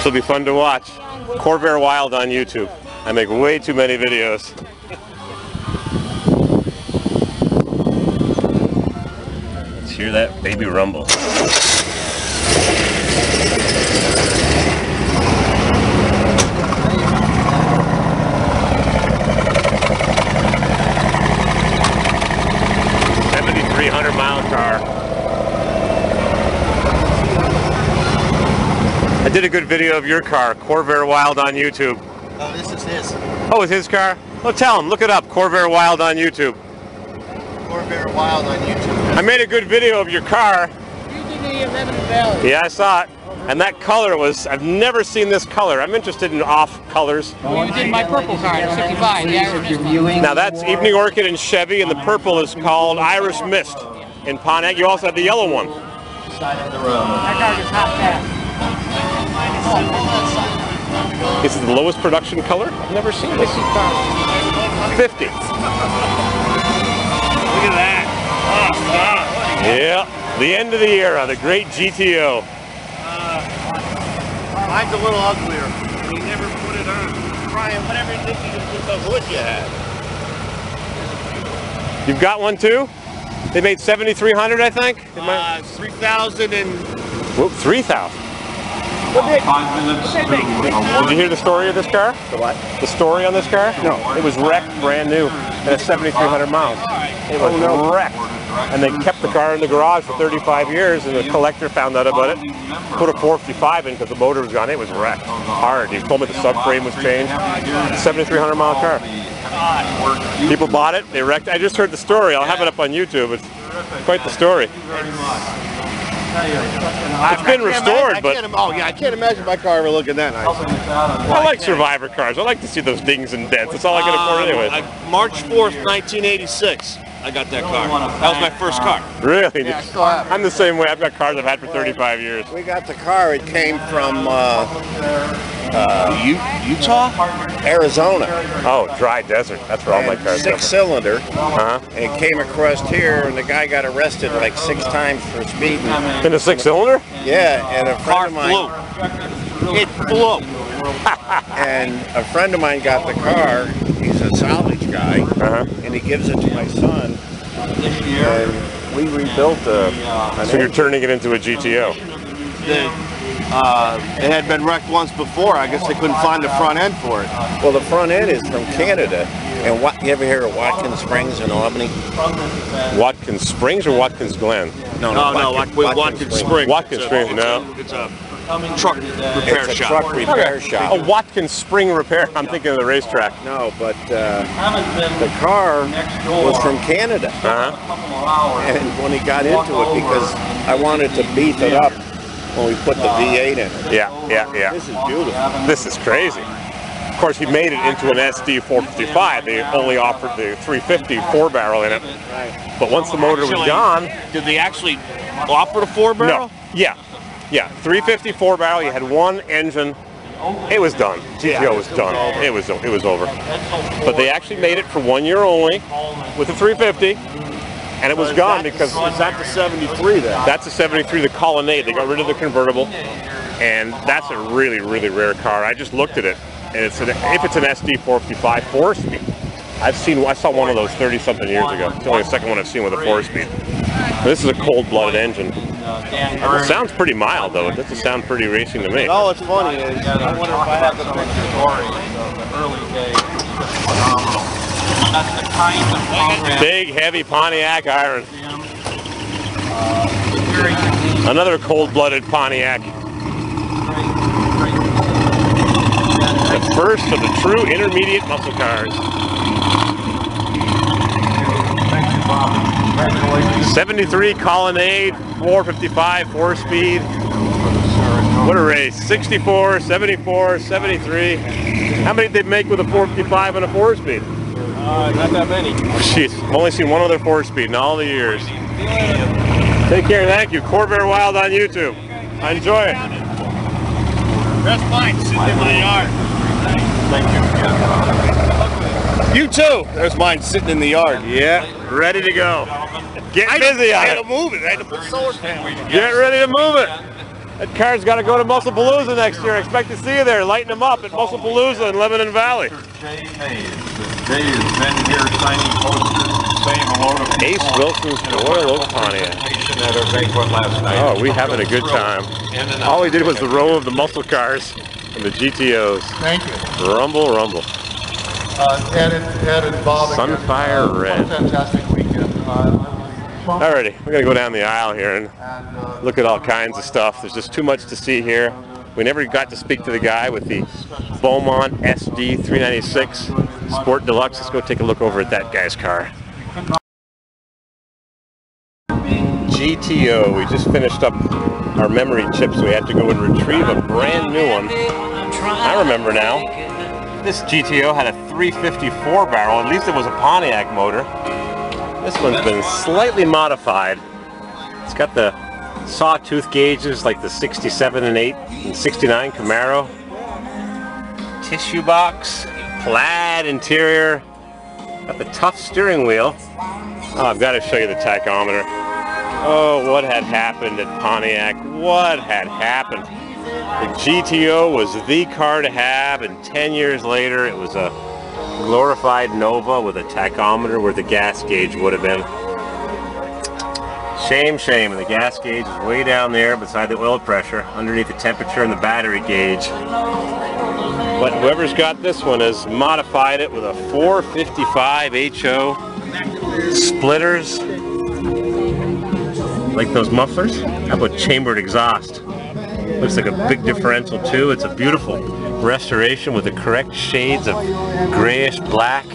This will be fun to watch. Corvair Wild on YouTube. I make way too many videos. Let's hear that baby rumble. $7,300-mile car. I did a good video of your car, Corvair Wild on YouTube. Oh, this is his. Oh, it's his car? Well, tell him, look it up, Corvair Wild on YouTube. Corvair Wild on YouTube. I made a good video of your car. You did the 11 Valley. Yeah, I saw it. And that color was, I've never seen this color. I'm interested in off colors. Well, you did my purple car, the 65, the Irish Mist. Now that's Evening Orchid and Chevy, and the purple is called Irish Mist in Pontiac. You also have the yellow one. That car gets hot fast. This is the lowest production color? I've never seen this. 50. Look at that. Oh, God. Yeah, the end of the era, the great GTO. Mine's a little uglier. We never put it on. Brian, whatever you did with the hood you had. You've got one too? They made 7,300, I think? 3,000 and... Whoop, 3,000. Did you hear the story of this car? The what? The story on this car? No. It was wrecked brand new at 7,300 miles. It was wrecked. And they kept the car in the garage for 35 years, and the collector found out about it, put a 455 in because the motor was gone. It was wrecked. Hard. He told me the subframe was changed. 7,300 mile car. People bought it, they wrecked it. I just heard the story. I'll have it up on YouTube. It's quite the story. It's been restored, but... Oh yeah, I can't imagine my car ever looking that nice. I like Survivor cars. I like to see those dings and dents. That's all I can afford anyway. March 4th, 1986, I got that car. That was my first car. Really? Yeah, I still have it. I'm the same way. I've got cars I've had for 35 years. We got the car. It came from Utah? Arizona. Oh, dry desert. That's where all my cars come from. 6-cylinder. Uh-huh. And it came across here, and the guy got arrested like 6 times for speeding. In a 6-cylinder? Yeah, and a friend of mine... It blew. And a friend of mine got the car. He's a salvage guy, and he gives it to my son. And we rebuilt So you're turning it into a GTO. It had been wrecked once before. I guess they couldn't find the front end for it. Well, the front end is from Canada. And what, you ever hear of Watkins Springs in Albany? Watkins Springs or Watkins Glen? No, Watkins Springs. Watkins Springs, no. It's a truck repair It's a shop. truck repair shop. A Watkins Spring repair. I'm thinking of the racetrack. No, but the car was from Canada. And when he got into it, because I wanted to beef it up when we put the V8 in it. Yeah. This is beautiful. This is crazy. Of course, he made it into an SD 455. They only offered the 350 4-barrel in it. But once the motor was gone... Did they actually offer the 4-barrel? No. Yeah. 350 4-barrel. You had one engine. It was done. GTO was done. It was over. But they actually made it for 1 year only with the 350. And it was gone because... Is that the 73 then? That's a 73, the Colonnade. They got rid of the convertible. And that's a really, really rare car. I just looked at it. And if it's an SD 455 4-speed, I saw one of those 30-something years ago. It's the only second one I've seen with a 4-speed. This is a cold-blooded engine. It sounds pretty mild, though. It doesn't sound pretty racing to me. All it's funny is, I wonder if I have the picture. Big, heavy Pontiac iron. Another cold-blooded Pontiac. The first of the true intermediate muscle cars. 73 Colonnade, 455, 4-speed. What a race. 64, 74, 73. How many did they make with a 455 and a 4-speed? Not that many. Jeez, I've only seen one other 4-speed in all the years. Take care, thank you. Corvair Wild on YouTube. Enjoy it. That's mine, sitting in my yard. Thank you. You too. There's mine sitting in the yard. Yeah, ready to go. Get busy on it. I had to move it. I had to put solar panels. Get ready to move it. That car's got to go to Musclepalooza next year. I expect to see you there, lighting them up at Musclepalooza in Lebanon Valley. Jay Mays. Jay has been here signing posters, saying hello to people. Ace Wilson's Royal Oak Pontiac. At our banquet last night. Oh, we having a good time. All we did was the row of the muscle cars and the GTOs. Thank you. Rumble, rumble. Ed and Bob. Sunfire Red. Fantastic weekend. Alrighty, we're gonna go down the aisle here and look at all kinds of stuff. There's just too much to see here. We never got to speak to the guy with the Beaumont SD 396 Sport Deluxe. Let's go take a look over at that guy's car. GTO, we just finished up our memory chips. We had to go and retrieve a brand new one. I remember now. This GTO had a 354 barrel, at least it was a Pontiac motor. This one's been slightly modified. It's got the sawtooth gauges like the 67 and 8 and 69 Camaro. Tissue box, plaid interior, got the tough steering wheel. Oh, I've got to show you the tachometer. Oh, what had happened at Pontiac? What had happened? The GTO was the car to have, and 10 years later it was a glorified Nova with a tachometer where the gas gauge would have been. Shame, shame, and the gas gauge is way down there beside the oil pressure, underneath the temperature and the battery gauge. But whoever's got this one has modified it with a 455 HO, splitters, like those mufflers. How about chambered exhaust? Looks like a big differential too. It's a beautiful restoration with the correct shades of grayish black,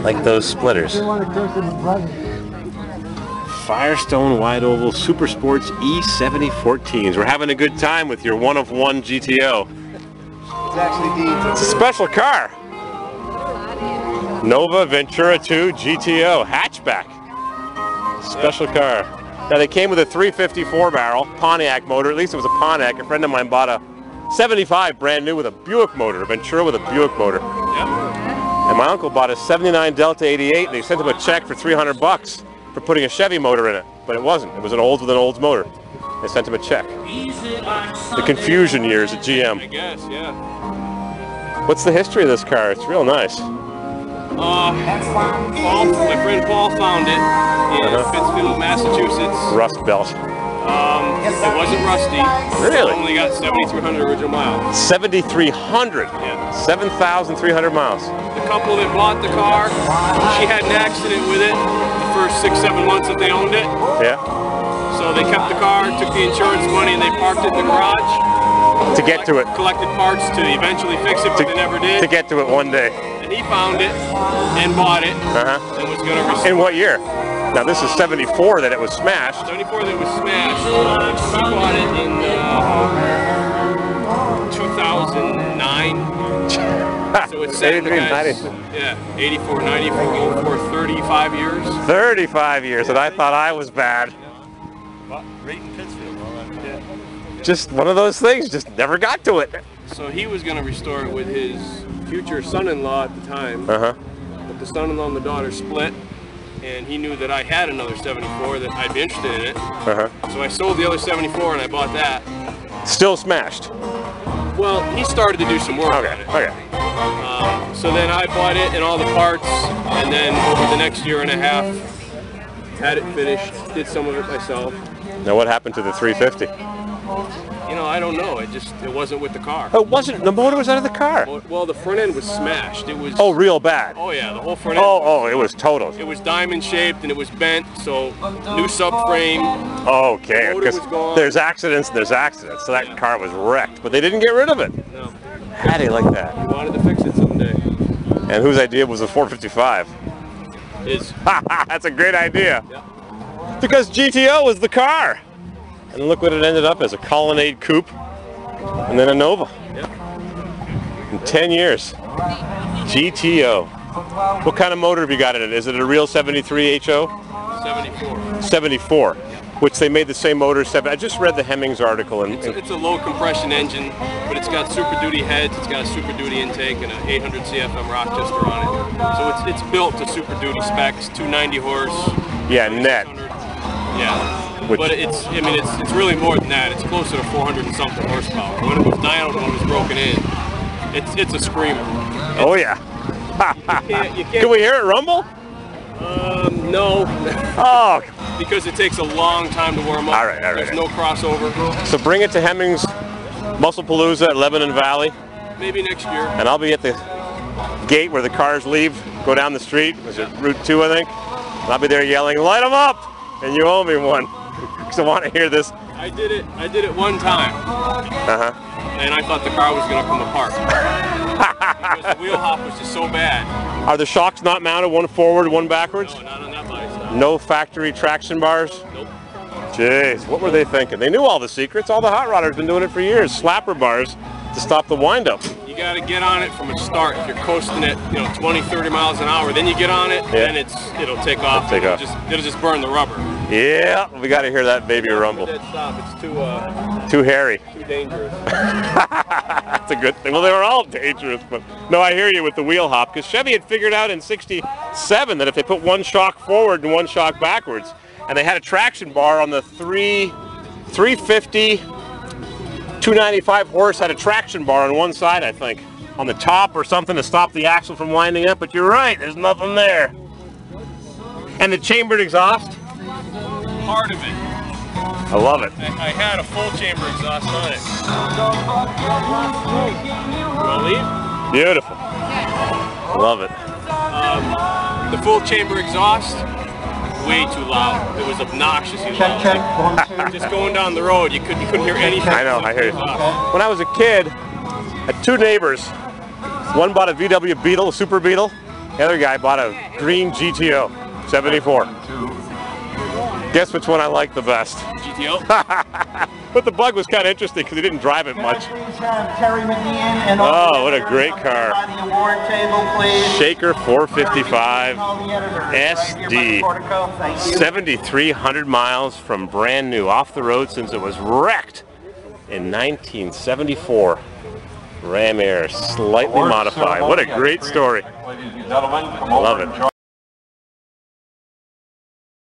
like those splitters. Firestone wide oval Super Sports E7014s. We're having a good time with your one-of-one GTO. It's a special car. Nova Ventura 2 GTO hatchback. Special car. Now they came with a 354 barrel Pontiac motor. At least it was a Pontiac. A friend of mine bought a 75 brand new with a Buick motor, a Ventura with a Buick motor. Yep. And my uncle bought a 79 Delta 88 and they sent him a check for 300 bucks for putting a Chevy motor in it. But it wasn't. It was an Olds with an Olds motor. They sent him a check. The confusion years at GM. I guess, yeah. What's the history of this car? It's real nice. Paul, my friend Paul found it in Pittsfield, Massachusetts. Rust belt. It wasn't rusty. Really? It only got 7,300 original miles. 7,300? Yeah. 7,300 miles. The couple that bought the car, she had an accident with it the first 6-7 months that they owned it. Yeah. So they kept the car, took the insurance money, and they parked it in the garage. To get to it. Collected parts to eventually fix it, but they never did. To get to it one day. He found it and bought it and was going to restore it. In what year? Now this is 74 that it was smashed. 74 that it was smashed. He bought it in 2009. So it's sat in the guys, 84, 94, for 35 years. 35 years, and I thought I was bad. Right in Pittsfield. Just one of those things, just never got to it. So he was going to restore it with his future son-in-law at the time, but the son-in-law and the daughter split, and he knew that I had another 74 that I'd be interested in it. So I sold the other 74 and I bought that. Still smashed? Well, he started to do some work on it. So then I bought it and all the parts, and then over the next year and a half, had it finished, did some of it myself. Now what happened to the 350? You know, I don't know. It wasn't with the car. Oh, it wasn't? The motor was out of the car? Well, the front end was smashed. It was. Oh, real bad? Oh, yeah, the whole front end. Oh, it was total. It was diamond shaped and it was bent, so new subframe. Okay, because there's accidents and there's accidents. So that car was wrecked, but they didn't get rid of it. No. How'd he like that? He wanted to fix it someday. And whose idea was the 455? His. That's a great idea. Yeah. Because GTO was the car. And look what it ended up as, a Colonnade Coupe, and then a Nova. Yep. In 10 years. GTO. What kind of motor have you got in it? Is it a real 73 HO? 74. 74, which they made the same motor. I just read the Hemmings article. It's a low compression engine, but it's got Super Duty heads, it's got a Super Duty intake, and an 800 CFM Rochester on it. So it's built to Super Duty specs, 290 horse. Yeah, net. Yeah. But it's, I mean, it's really more than that. It's closer to 400 and something horsepower. When it was dynoed, when it was broken in, it's a screamer. Oh yeah. You can't, Can we hear it rumble? No. Oh. Because it takes a long time to warm up. All right. There's no crossover. So bring it to Hemmings Musclepalooza at Lebanon Valley. Maybe next year. And I'll be at the gate where the cars leave, go down the street. Was it Route 2, I think? And I'll be there yelling, "Light them up!" And you owe me one. Because I want to hear this. I did it one time. And I thought the car was going to come apart. Because the wheel hop was just so bad. Are the shocks not mounted, one forward, one backwards? No, not on that body style. No factory traction bars? Nope. Jeez, what were they thinking? They knew all the secrets. All the hot rodders been doing it for years. Slapper bars to stop the windup. You got to get on it from a start. If you're coasting at 20, 30 miles an hour, then you get on it, and it'll take off. It'll just burn the rubber. Yeah, we got to hear that baby rumble. Dead stop. It's too hairy. Too dangerous. That's a good thing. Well, they were all dangerous, but no, I hear you with the wheel hop, because Chevy had figured out in '67 that if they put one shock forward and one shock backwards, and they had a traction bar on the 350, 295 horse had a traction bar on one side, I think, on the top or something to stop the axle from winding up, but you're right, there's nothing there. And the chambered exhaust? Part of it. I love it. I had a full chamber exhaust on it. You want to leave? Beautiful. Love it. The full chamber exhaust, way too loud. It was obnoxiously loud. Just going down the road, you couldn't hear anything. I know, I hear you. When I was a kid, I had two neighbors. One bought a VW Beetle, a Super Beetle. The other guy bought a green GTO, 74. Guess which one I liked the best? GTO? But the Bug was kind of interesting because he didn't drive it much. Oh, what a great car. Shaker 455 SD. 7,300 miles from brand new, off the road since it was wrecked in 1974. Ram Air, slightly modified. What a great story. Ladies and gentlemen, come Love over it. and